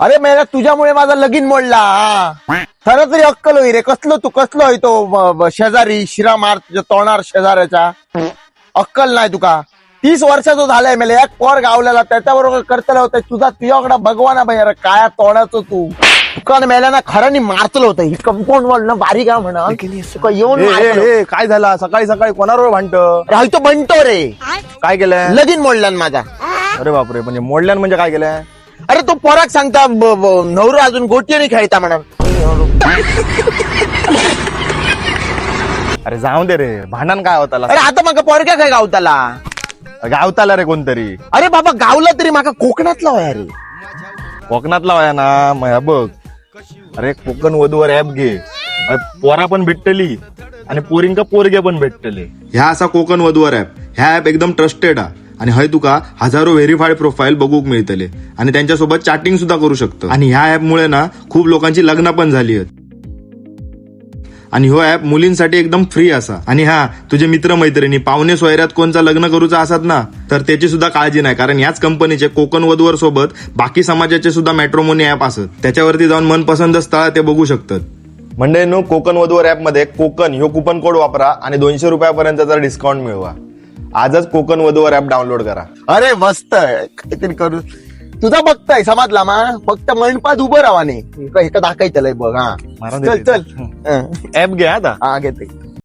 अरे मेला तुझ्यामुळे माझा लगीन मोडला. खरं तरी अक्कल होई रे. कसलो तू कसलो होई तो शेजारी शिरा मार तुझ्या तोंडार शेजाऱ्याच्या. अक्कल नाही तुका. 30 वर्षाचं झालंय मेले एक पोर गावलेला त्याच्याबरोबर करतलं होतं तुझा तुझ्याकडे भगवान बाई. अरे काय तोंडाचं तू तुका मेल्या ना खरं मारतलं होतं. ही कंपाऊंड वॉल बारी का म्हणा तुका येऊन काय झाला सकाळी सकाळी कोणावर भांडत तो बनतो रे. काय केलंय? लगीन मोडल्यान माझा. अरे बापरे, म्हणजे मोडल्यान म्हणजे काय केलंय? अरे तो पोराक सांगता नवरा अजून गोटीने खेळता म्हणा. अरे जाऊ दे रे, भांडण काय होता? अरे आता मग पोरक्या काय गावताला गावताला रे कोणतरी. अरे बाबा गावला तरी माका कोकणातला वया रे. कोकणातला वया ना मग बघ. अरे कोकण वधूवर ऍप घे. अरे पोरा पण भेटतली आणि पोरींका पोरगे पण भेटतले. ह्या असा कोकण वधूवर ऍप. ह्या ऍप एकदम ट्रस्टेड आहे आणि हय तुका हजारो व्हेरीफाईड प्रोफाईल बघूक मिळतले आणि त्यांच्यासोबत चॅटिंग सुद्धा करू शकतो. आणि ह्या ऍपमुळे ना खूप लोकांची लग्न पण झाली आहेत. आणि हो ऍप मुलींसाठी एकदम फ्री असा. आणि हा तुझे मित्र मैत्रिणी पाहुणे सोयऱ्यात कोणचा लग्न करूचा असत ना तर त्याची सुद्धा काळजी नाही, कारण याच कंपनीचे कोकण वधूवर सोबत बाकी समाजाचे सुद्धा मॅट्रोमोनी ऍप असत. त्याच्यावरती जाऊन मनपसंत स्थळ ते बघू शकतात. म्हणजे कोकण वधूवर ऍप मध्ये कोकण ह्यो कुपन कोड वापरा आणि 200 रुपयापर्यंतचा डिस्काउंट मिळवा. आजच कोकण वधूवर ऍप डाउनलोड करा. अरे मस्त काहीतरी करू. तुझा बघताय समाजला मा फक्त मंडपात उभं राहा नाही दाखायचं बघ. हा मारून दे चल ते. चल ऍप घ्या आता. हा घेते.